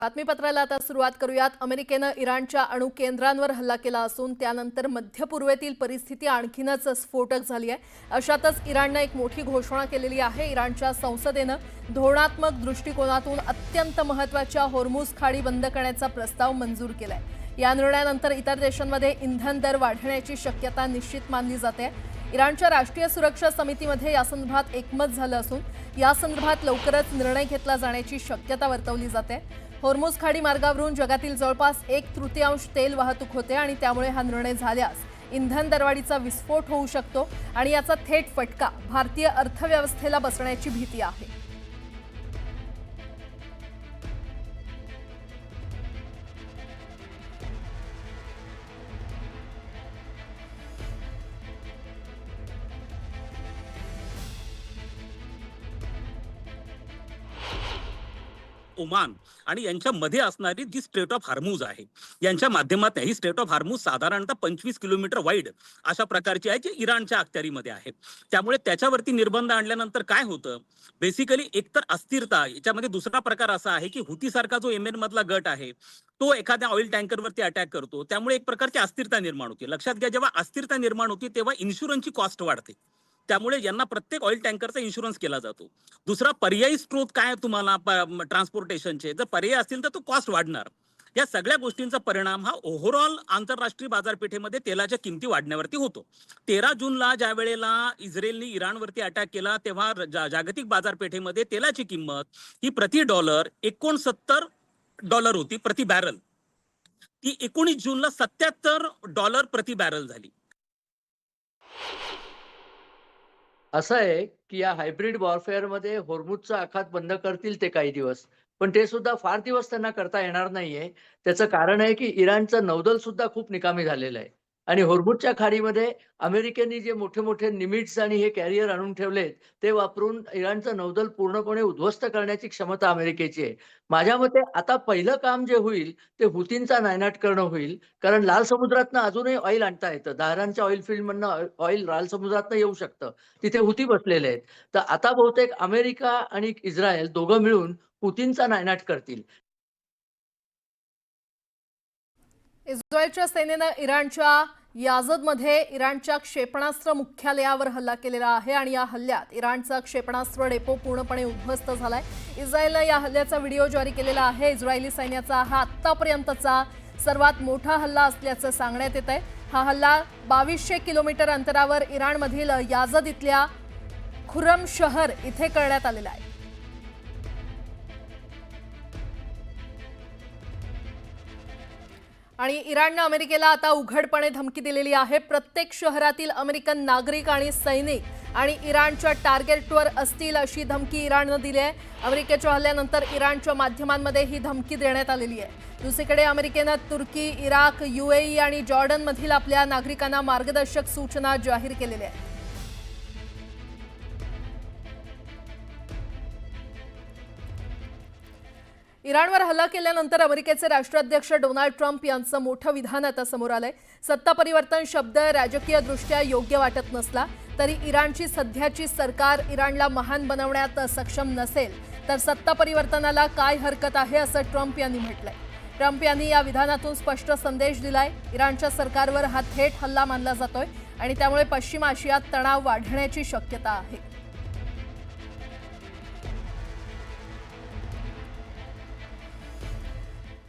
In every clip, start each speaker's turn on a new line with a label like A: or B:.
A: बातमीपत्राला आता सुरुवात करूयात। अमेरिकेनं इराणच्या अणुकेंद्रांवर हल्ला केला असून त्यानंतर मध्य पूर्वेतील परिस्थिती आणखीनच स्फोटक झाली आहे। अशातच इराणनं एक मोठी घोषणा केलेली आहे। इराणच्या संसदेनं धोरणात्मक दृष्टिकोनातून अत्यंत महत्त्वाच्या होर्मुझ खाडी बंद करण्याचा प्रस्ताव मंजूर केलाय। या निर्णयानंतर इतर देशांमध्ये इंधन दर वाढण्याची शक्यता निश्चित मानली जाते। इराणच्या राष्ट्रीय सुरक्षा समितीमध्ये यासंदर्भात एकमत झालं असून यासंदर्भात लवकरच निर्णय घेतला जाण्याची शक्यता वर्तवली जाते। होर्मुझ खाडी मार्गावरून जगातील जवळपास 1/3 तेल वाहतूक होते आणि त्यामुळे हा निर्णय झाल्यास इंधन दरवाढीचा विस्फोट होऊ शकतो आणि याचा थेट फटका भारतीय अर्थव्यवस्थेला बसण्याची भीती आहे।
B: ओमान आणि यांच्यामध्ये असणारी जी स्ट्रेट ऑफ हार्मुज आहे, यांच्या माध्यमातून ही स्ट्रेट ऑफ हार्मुज साधारणतः 25 किलोमीटर वाईड अशा प्रकारची आहे, जी इराणच्या अखत्यारीमध्ये आहे। त्यामुळे त्याच्यावरती निर्बंध आणल्यानंतर काय होतं, बेसिकली एकतर अस्थिरता। याच्यामध्ये दुसरा प्रकार असा आहे की हुतीसारखा जो येमेन मधला गट आहे तो एखाद्या ऑइल टँकरवरती अटॅक करतो, त्यामुळे एक प्रकारची अस्थिरता निर्माण होते। लक्षात घ्या, जेव्हा अस्थिरता निर्माण होते तेव्हा इन्शुरन्सची कॉस्ट वाढते, त्यामुळे यांना प्रत्येक ऑइल टँकरचा इन्शुरन्स केला जातो। दुसरा पर्यायी स्रोत काय तुम्हाला ट्रान्सपोर्टेशनचे जर पर्याय असतील तर तो कॉस्ट वाढणार। या सगळ्या गोष्टींचा परिणाम हा ओव्हरऑल आंतरराष्ट्रीय बाजारपेठेमध्ये तेलाच्या किमती वाढण्यावरती होतो। 13 जूनला ज्या वेळेला इस्रायलने इराणवरती अटॅक केला तेव्हा जागतिक बाजारपेठेमध्ये तेलाची किंमत ही प्रति डॉलर $69 होती प्रति बॅरल। ती 19 जूनला $77 प्रति बॅरल झाली।
C: असं आहे की या हायब्रिड वॉरफेअरमध्ये होर्मुझचा आखात बंद करतील ते काही दिवस, पण ते सुद्धा फार दिवस त्यांना करता येणार नाहीये। त्याचं कारण आहे की इराणचं नौदल सुद्धा खूप निकामी झालेलं आहे आणि होर्मुझच्या खाडीमध्ये अमेरिकेने जे मोठे मोठे निमिट्स आणि हे कॅरियर आणून ठेवलेत ते वापरून इराणचं नौदल पूर्णपणे उद्ध्वस्त करण्याची क्षमता अमेरिकेची आहे। माझ्या मते आता पहिलं काम जे होईल ते हुतींचा नायनाट करणं होईल, कारण लाल समुद्रातनं अजूनही ऑइल आणता येतं। दाहरानच्या ऑइल फील्डमधनं ऑइल लाल समुद्रातनं येऊ शकतं, तिथे हुती बसलेले आहेत। तर आता बहुतेक अमेरिका आणि इस्रायल दोघं मिळून पुतीनचा नायनाट करतील।
A: इस्रायलच्या सेनेनं इराणच्या याझदमध्ये इराणच्या क्षेपणास्त्र मुख्यालयावर हल्ला केलेला आहे आणि या हल्ल्यात इराणचा क्षेपणास्त्र डेपो पूर्णपणे उद्ध्वस्त झालाय। इस्रायलने या हल्ल्याचा व्हिडिओ जारी केलेला आहे। इस्रायली सैन्याचा हा आतापर्यंतचा सर्वात मोठा हल्ला असल्याचं सांगण्यात येत आहे। हा हल्ला 2200 किलोमीटर अंतरावर इराणमधील याझद इथल्या खुरम शहर इथे करण्यात आलेला आहे। आणि इराणनं अमेरिकेला आता उघडपणे धमकी दिलेली आहे। प्रत्येक शहरातील अमेरिकन नागरिक आणि सैनिक आणि इराणच्या टार्गेटवर असतील अशी धमकी इराणनं दिली आहे। अमेरिकेच्या हल्ल्यानंतर इराणच्या माध्यमांमध्ये ही धमकी देण्यात आलेली आहे। दुसरीकडे अमेरिकेनं तुर्की, इराक, UAE आणि जॉर्डनमधील आपल्या नागरिकांना मार्गदर्शक सूचना जाहीर केलेल्या आहेत। इराणवर हल्ला केल्यानंतर अमेरिकेचे राष्ट्राध्यक्ष डोनाल्ड ट्रम्प यांचं मोठं विधान आता समोर आलंय। सत्ता परिवर्तन शब्द राजकीयदृष्ट्या योग्य वाटत नसला तरी इराणची सध्याची सरकार इराणला महान बनवण्यात सक्षम नसेल तर सत्ता परिवर्तनाला काय हरकत आहे असं ट्रम्प यांनी म्हटलंय। ट्रम्प यांनी या विधानातून स्पष्ट संदेश दिलाय। इराणच्या सरकारवर हा थेट हल्ला मानला जातोय आणि त्यामुळे पश्चिम आशियात तणाव वाढण्याची शक्यता आहे।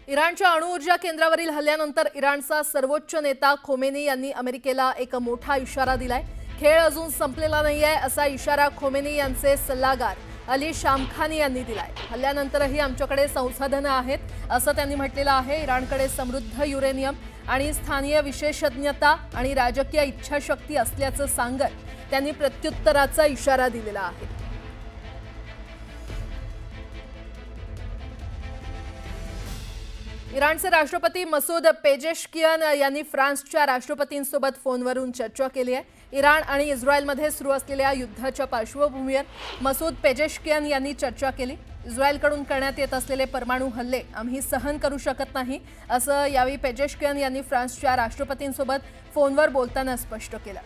A: इराणच्या अणुऊर्जा केंद्रावरील हल्ल्यानंतर इराणचा सर्वोच्च नेता खोमेनी यांनी अमेरिकेला एक मोठा इशारा दिलाय। खेळ अजून संपलेला नाहीये असा इशारा खोमेनी यांचे सल्लागार अली शामखानी यांनी दिलाय। हल्ल्यानंतरही आमच्याकडे संसाधनं आहेत असं त्यांनी म्हटलेलं आहे। इराणकडे समृद्ध युरेनियम आणि स्थानिक विशेषज्ञता आणि राजकीय इच्छाशक्ती असल्याचं सांगत त्यांनी प्रत्युत्तराचा इशारा दिलेला आहे। इराणचे राष्ट्रपती मसूद पेजेशकियान यांनी फ्रान्सच्या राष्ट्रपतींसोबत फोनवरून चर्चा केली आहे। इराण आणि इस्रायलमध्ये सुरू असलेल्या युद्धाच्या पार्श्वभूमीवर मसूद पेजेशकियान यांनी चर्चा केली। इस्रायलकडून करण्यात येत असलेले परमाणु हल्ले आम्ही सहन करू शकत नाही असं यावेळी पेजेशकियान यांनी फ्रान्सच्या राष्ट्रपतींसोबत फोनवर बोलताना स्पष्ट केलं।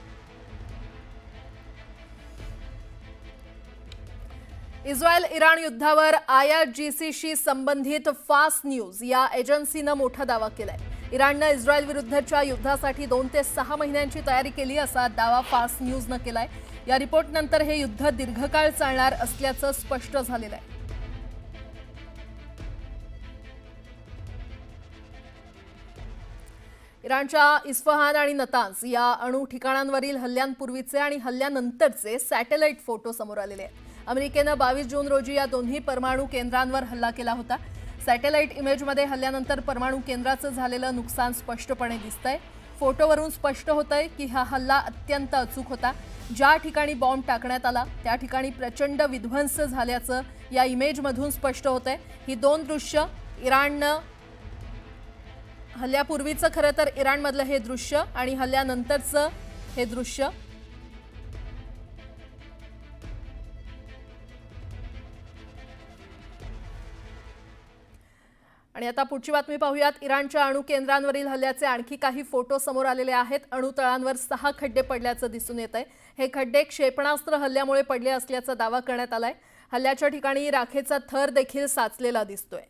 A: इस्रायल इराण युद्धावर IRGCशी संबंधित फास्ट न्यूज या एजन्सीनं मोठा दावा केलाय. इराणनं इस्रायल विरुद्धच्या युद्धासाठी 2 ते 6 महिन्यांची तयारी केली असा दावा फास्ट न्यूजनं केलाय. या रिपोर्टनंतर हे युद्ध दीर्घकाळ चालणार असल्याचं स्पष्ट झालेलं आहे. इराणच्या इस्फहान आणि नतान्स या अणु ठिकाणांवरील हल्ल्यांपूर्वीचे आणि हल्ल्यानंतरचे सॅटेलाइट फोटो समोर आलेले आहेत. अमेरिकेनं 22 जून रोजी या दोन्ही परमाणु केंद्रांवर हल्ला केला होता. सॅटेलाइट इमेजमध्ये हल्ल्यानंतर परमाणु केंद्राचं झालेलं नुकसान स्पष्टपणे दिसतंय. फोटोवरून स्पष्ट होतंय की हा हल्ला अत्यंत अचूक होता. ज्या ठिकाणी बॉम्ब टाकण्यात आला त्या ठिकाणी प्रचंड विध्वंस झाल्याचं या इमेजमधून स्पष्ट होतंय. ही 2 दृश्य इराणनं हल्ल्यापूर्वीचं खरं तर इराणमधलं हे दृश्य आणि हल्ल्यानंतरचं हे दृश्य. आणि आता पुढची बातमी पाहूयात. इराणच्या अणु केंद्रांवरील हल्ल्याचे आणखी काही फोटो समोर आलेले आहेत. अणुतळांवर 6 खड्डे पडल्याचं दिसून येत आहे. हे खड्डे क्षेपणास्त्र हल्ल्यामुळे पडले असल्याचा दावा करण्यात आलाय. हल्ल्याच्या ठिकाणी राखेचा थर देखील साचलेला दिसतोय.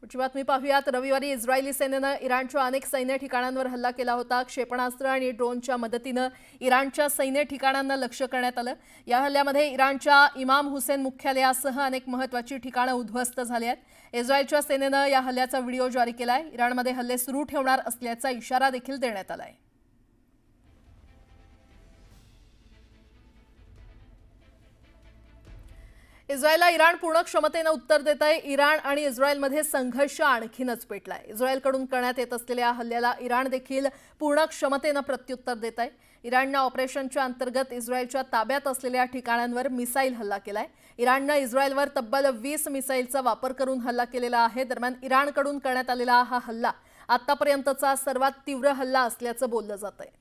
A: पुढची बातमी पाहूयात. रविवारी इस्रायली सेनेनं इराणच्या अनेक सैन्य ठिकाणांवर हल्ला केला होता. क्षेपणास्त्र आणि ड्रोनच्या मदतीनं इराणच्या सैन्य ठिकाणांना लक्ष्य करण्यात आलं. या हल्ल्यामध्ये इराणच्या इमाम हुसेन मुख्यालयासह अनेक महत्त्वाची ठिकाणं उद्ध्वस्त झाली आहेत. इस्रायलच्या सेनेनं या हल्ल्याचा व्हिडिओ जारी केलाय. इराणमध्ये हल्ले सुरू ठेवणार असल्याचा इशारा देखील देण्यात आलाय. इस्रायलला इराण पूर्ण क्षमतेनं उत्तर देत आहे. इराण आणि इस्रायलमध्ये संघर्ष आणखीनच पेटलाय. इस्रायलकडून करण्यात येत असलेल्या हल्ल्याला इराण देखील पूर्ण क्षमतेनं प्रत्युत्तर देत आहे. इराणनं ऑपरेशनच्या अंतर्गत इस्रायलच्या ताब्यात असलेल्या ठिकाणांवर मिसाईल हल्ला केलाय. इराणनं इस्रायलवर तब्बल 20 मिसाईलचा वापर करून हल्ला केलेला आहे. दरम्यान इराणकडून करण्यात आलेला हा हल्ला आतापर्यंतचा सर्वात तीव्र हल्ला असल्याचं बोललं जात आहे.